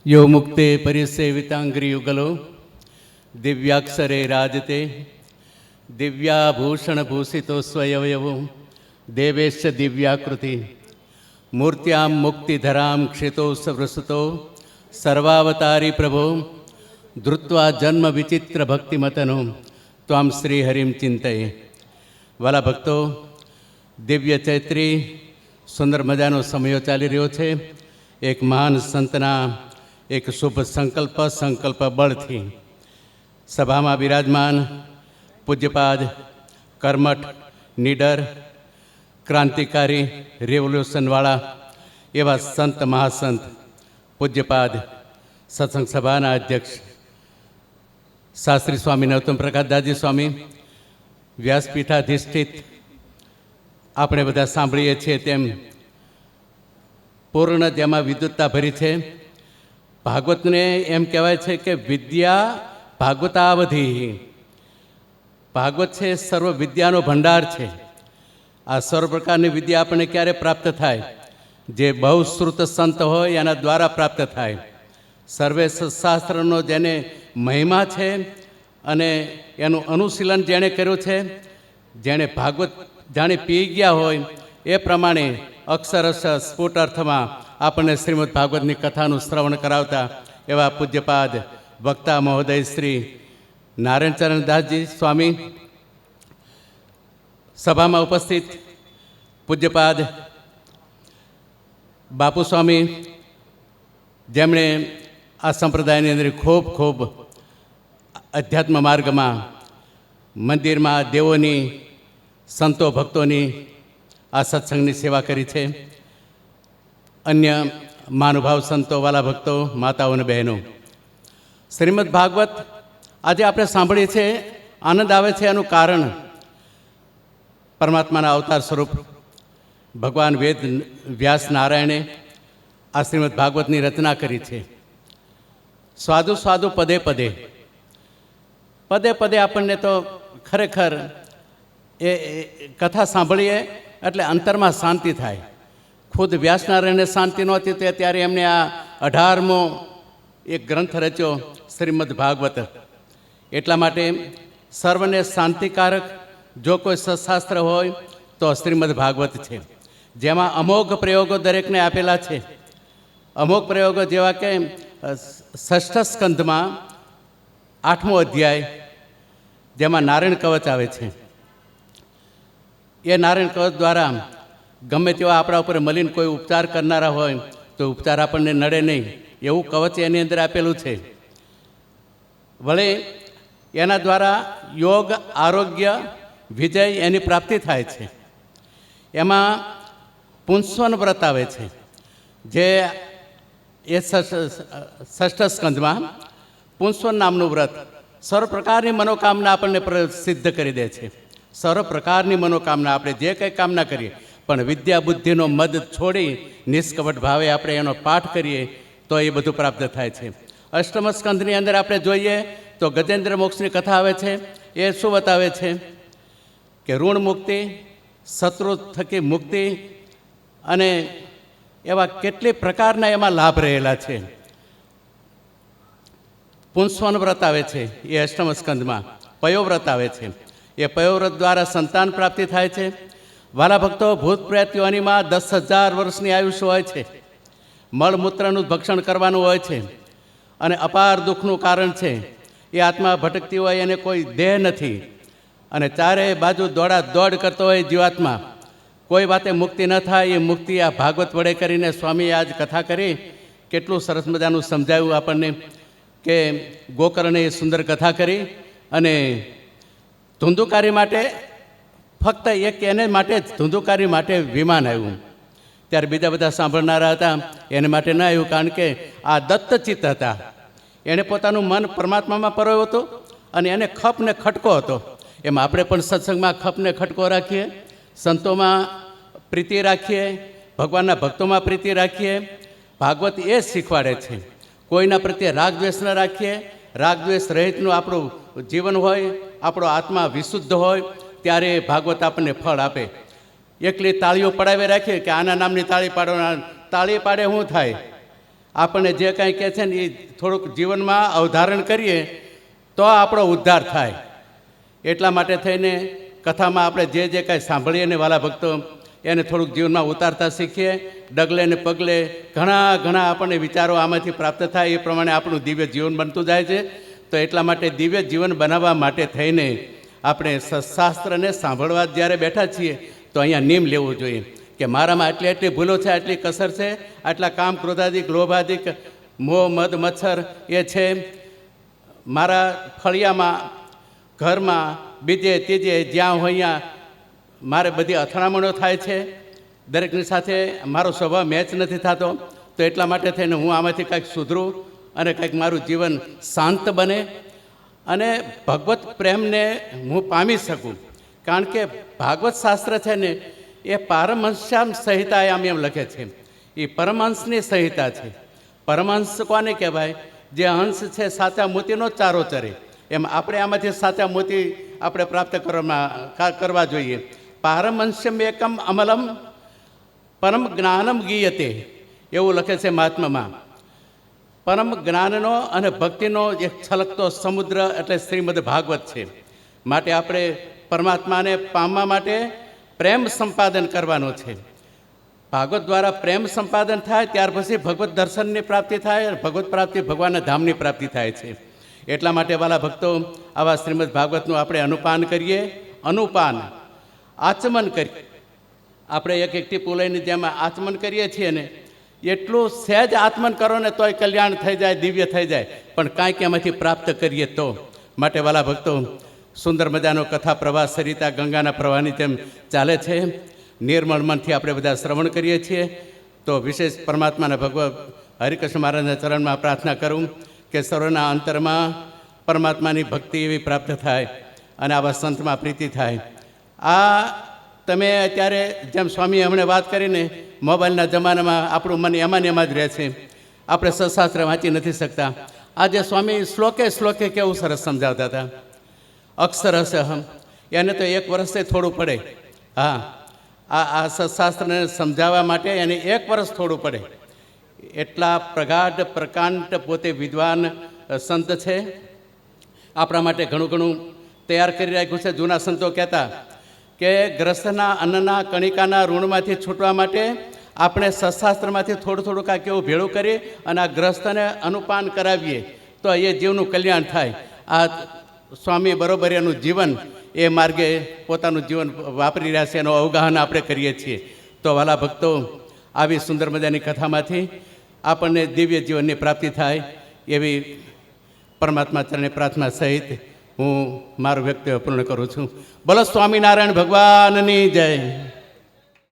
यो मुक्ते परिसेवितांग्रियुगलो दिव्याक्षरे राजते दिव्याभूषणभूषितो स्वयवयवो देवेश दिव्याकृति मूर्त्यां मुक्तिधरां क्षितो सवृसुतो सर्वावतारी प्रभो धृत्वा जन्म विचित्र भक्तिमतनो त्वां श्रीहरिं चिंतये। वाला भक्तो, दिव्य चैत्री सुंदर मजानो समयो चाली रह्यो छे। एक महान संतना एक शुभ संकल्प बळथी सभामां विराजमान पूज्यपाद कर्मठ निडर क्रांतिकारी रेवोल्यूशनवाळा एवा संत महासंत पूज्यपाद सत्संग सभाना अध्यक्ष शास्त्री स्वामी नरोत्तम प्रकाशदासजी स्वामी व्यासपीठाधिष्ठित આપણે બધા સાંભળીએ છીએ તેમ પૂર્ણ જેમાં વિદ્વત્તા ભરી છે। ભાગવતને એમ કહેવાય છે કે વિદ્યા ભાગવતાવધિ, ભાગવત છે સર્વ વિદ્યાનો ભંડાર છે। આ સર્વ પ્રકારની વિદ્યા આપણને ક્યારે પ્રાપ્ત થાય? જે બહુશ્રુત સંત હોય એના દ્વારા પ્રાપ્ત થાય। સર્વે શાસ્ત્રનો જેને મહિમા છે અને એનું અનુશીલન જેણે કર્યું છે, જેણે ભાગવત જાણે પી ગયા હોય એ પ્રમાણે અક્ષરશ સ્ફુટ અર્થમાં આપણને શ્રીમદ ભાગવતની કથાનું શ્રવણ કરાવતા એવા પૂજ્યપાદ વક્તા મહોદય શ્રી નારાયણચરણ દાસજી સ્વામી, સભામાં ઉપસ્થિત પૂજ્યપાદ બાપુ સ્વામી, જેમણે આ સંપ્રદાયની અંદર ખૂબ ખૂબ અધ્યાત્મ માર્ગમાં મંદિરમાં દેવોની સંતો ભક્તોની આ સત્સંગની સેવા કરી છે। અન્ય મહાનુભાવ સંતો વાલા ભક્તો, માતાઓ અને બહેનો, શ્રીમદ ભાગવત આજે આપણે સાંભળીએ છીએ, આનંદ આવે છે। એનું કારણ પરમાત્માના અવતાર સ્વરૂપ ભગવાન વેદ વ્યાસ નારાયણે આ શ્રીમદ ભાગવતની રચના કરી છે। સ્વાદુ સ્વાદુ પદે પદે પદે પદે આપણને તો ખરેખર એ કથા સાંભળીએ એટલે અંતરમાં શાંતિ થાય। ખુદ વ્યાસનારાયણને શાંતિ નહોતી તે ત્યારે એમને આ 18મો એક ગ્રંથ રચ્યો શ્રીમદ ભાગવત। એટલા માટે સર્વને શાંતિકારક જો કોઈ સત્શાસ્ત્ર હોય તો શ્રીમદ ભાગવત છે, જેમાં અમોઘ પ્રયોગો દરેકને આપેલા છે। અમોઘ પ્રયોગો જેવા કે ષષ્ઠ સ્કંધમાં 8મો અધ્યાય, જેમાં નારાયણ કવચ આવે છે। એ નારાયણ કવચ દ્વારા ગમે તેવા આપણા ઉપર મલિન કોઈ ઉપચાર કરનારા હોય તો ઉપચાર આપણને નડે નહીં એવું કવચ એની અંદર આપેલું છે। વળી એના દ્વારા યોગ, આરોગ્ય, વિજય એની પ્રાપ્તિ થાય છે। એમાં પુંસ્વન વ્રત આવે છે, જે એ ષષ્ઠ સ્કંધમાં પુંસ્વન નામનું વ્રત સર્વ પ્રકારની મનોકામના આપણને સિદ્ધ કરી દે છે। સર્વ પ્રકારની મનોકામના આપણે જે કંઈ કામના કરીએ પણ વિદ્યા બુદ્ધિનો મદ છોડી નિષ્કપટ ભાવે આપણે એનો પાઠ કરીએ તો એ બધું પ્રાપ્ત થાય છે। અષ્ટમ સ્કંધની અંદર આપણે જોઈએ તો ગજેન્દ્ર મોક્ષની કથા આવે છે। એ શું બતાવે છે કે ઋણ મુક્તિ, શત્રુ થકી મુક્તિ અને એવા કેટલી પ્રકારના એમાં લાભ રહેલા છે। પુંસ્વન વ્રત આવે છે એ અષ્ટમ સ્કંધમાં। પયોવ્રત આવે છે, એ પયોવ્રત દ્વારા સંતાન પ્રાપ્તિ થાય છે। વાલા ભક્તો, ભૂત પ્રેત યોનિમાં 10,000 વર્ષની આયુષ્ય હોય છે। મળમૂત્રનું ભક્ષણ કરવાનું હોય છે અને અપાર દુઃખનું કારણ છે। એ આત્મા ભટકતી હોય, એને કોઈ દેહ નથી અને ચારે બાજુ દોડા દોડ કરતો હોય જીવાત્મા, કોઈ વાતે મુક્તિ ન થાય। એ મુક્તિ આ ભાગવત વડે કરીને સ્વામીએ આજ કથા કરી, કેટલું સરસ મજાનું સમજાવ્યું આપણને કે ગોકર્ણે એ સુંદર કથા કરી અને ધુંધુકારી માટે ફક્ત એક એને માટે જ ધુંધુકારી માટે વિમાન આવ્યું, ત્યારે બીજા બધા સાંભળનારા હતા એને માટે ન આવ્યું, કારણ કે આ દત્તચિત્ત હતા। એણે પોતાનું મન પરમાત્મામાં પરોવ્યું હતું અને એને ખપ ને ખટકો હતો। એમ આપણે પણ સત્સંગમાં ખપ ને ખટકો રાખીએ, સંતોમાં પ્રીતિ રાખીએ, ભગવાનના ભક્તોમાં પ્રીતિ રાખીએ। ભાગવત એ શીખવાડે છે, કોઈના પ્રત્યે રાગ દ્વેષ ન રાખીએ। રાગ દ્વેષ રહિતનું આપણું જીવન હોય, આપણો આત્મા વિશુદ્ધ હોય, ત્યારે ભાગવત આપણને ફળ આપે। એકલી તાળીઓ પડાવી રાખીએ કે આના નામની તાળી પાડો, તાળી પાડે શું થાય? આપણને જે કાંઈ કહે છે ને એ થોડુંક જીવનમાં અવધારણ કરીએ તો આપણો ઉદ્ધાર થાય. એટલા માટે થઈને કથામાં આપણે જે કાંઈ સાંભળીએ ને વાલા ભક્તો એને થોડુંક જીવનમાં ઉતારતા શીખીએ. ડગલે ને પગલે ઘણા આપણને વિચારો આમાંથી પ્રાપ્ત થાય એ પ્રમાણે આપણું દિવ્ય જીવન બનતું જાય છે. તો એટલા માટે દિવ્ય જીવન બનાવવા માટે થઈને આપણે સત્શાસ્ત્રને સાંભળવા જ્યારે બેઠા છીએ તો અહીંયા નિયમ લેવો જોઈએ કે મારામાં આટલી ભૂલો છે, આટલી કસર છે, આટલા કામ, ક્રોધાદિક, લોભાદિક, મોહ, મદ, મચ્છર એ છે મારા ફળિયામાં, ઘરમાં, બીજે ત્રીજે જ્યાં હોય ત્યાં મારે બધી અથડામણો થાય છે. દરેકની સાથે મારો સ્વભાવ મેચ નથી થતો. તો એટલા માટે થઈને હું આમાંથી કંઈક સુધરું અને કંઈક મારું જીવન શાંત બને અને ભગવત પ્રેમને હું પામી શકું. કારણ કે ભાગવત શાસ્ત્ર છે ને એ પારમહંસ્યામ સંહિતા એમ લખે છે. એ પરમહંસની સંહિતા છે. પરમહંસ કોને કહેવાય? જે હંસ છે સાચા મોતીનો ચારો ચરે. એમ આપણે આમાંથી સાચા મોતી આપણે પ્રાપ્ત કરવા જોઈએ. પારમહંસ્યમ એકમ અમલમ પરમ જ્ઞાનમ ગીયતે એવું લખે છે મહાત્મામાં. પરમ જ્ઞાનનો અને ભક્તિનો એક છલકતો સમુદ્ર એટલે શ્રીમદ ભાગવત છે. માટે આપણે પરમાત્માને પામવા માટે પ્રેમ સંપાદન કરવાનો છે. ભાગવત દ્વારા પ્રેમ સંપાદન થાય ત્યાર પછી ભગવત દર્શનની પ્રાપ્તિ થાય અને ભગવત પ્રાપ્તિ ભગવાનના ધામની પ્રાપ્તિ થાય છે. એટલા માટે વાલા ભક્તો આવા શ્રીમદ ભાગવતનું આપણે અનુપાન કરીએ. અનુપાન આચમન કરીએ. આપણે એક ટીપું લઈને જેમ આચમન કરીએ છીએ ને એટલું સહેજ આચમન કરો ને તોય કલ્યાણ થઈ જાય, દિવ્ય થઈ જાય. પણ કાંઈક એમાંથી પ્રાપ્ત કરીએ તો. માટે વાલા ભક્તો સુંદર મજાનો કથા પ્રવાહ સરિતા ગંગાના પ્રવાહની જેમ ચાલે છે. નિર્મળ મનથી આપણે બધા શ્રવણ કરીએ છીએ. તો વિશેષ પરમાત્માના ભગવત હરિકૃષ્ણ મહારાજના ચરણમાં પ્રાર્થના કરું કે સર્વના અંતરમાં પરમાત્માની ભક્તિ એવી પ્રાપ્ત થાય અને આવા સંતમાં પ્રીતિ થાય. આ તમે અત્યારે જેમ સ્વામીએ હમણાં વાત કરીને મોબાઈલના જમાનામાં આપણું મન એમાં જ રહે છે. આપણે સત્શાસ્ત્ર વાંચી નથી શકતા. આજે સ્વામી શ્લોકે કેવું સરસ સમજાવતા હતા. અક્ષરશ એને તો 1 વર્ષથી થોડું પડે. હા, આ સત્શાસ્ત્રને સમજાવવા માટે એને 1 વર્ષ થોડું પડે. એટલા પ્રગાઢ પ્રકાંડ પોતે વિદ્વાન સંત છે. આપણા માટે ઘણું તૈયાર કરી રાખ્યું છે. જૂના સંતો કહેતા કે ગ્રસ્તના અન્નના કણિકાના ઋણમાંથી છૂટવા માટે આપણે સત્શાસ્ત્રમાંથી થોડું કાંઈક એવું ભેળું કરી અને આ ગ્રસ્તને અનુપાન કરાવીએ તો એ જીવનું કલ્યાણ થાય. આ સ્વામી બરોબર એનું જીવન એ માર્ગે પોતાનું જીવન વાપરી રહ્યા છે. એનું અવગાહન આપણે કરીએ છીએ. તો વાલા ભક્તો આવી સુંદર મજાની કથામાંથી આપણને દિવ્ય જીવનની પ્રાપ્તિ થાય એવી પરમાત્મા ચરણે પ્રાર્થના સહિત હું મારું વ્યક્તિત્વ પૂર્ણ કરું છું. બોલો સ્વામિનારાયણ ભગવાનની જય.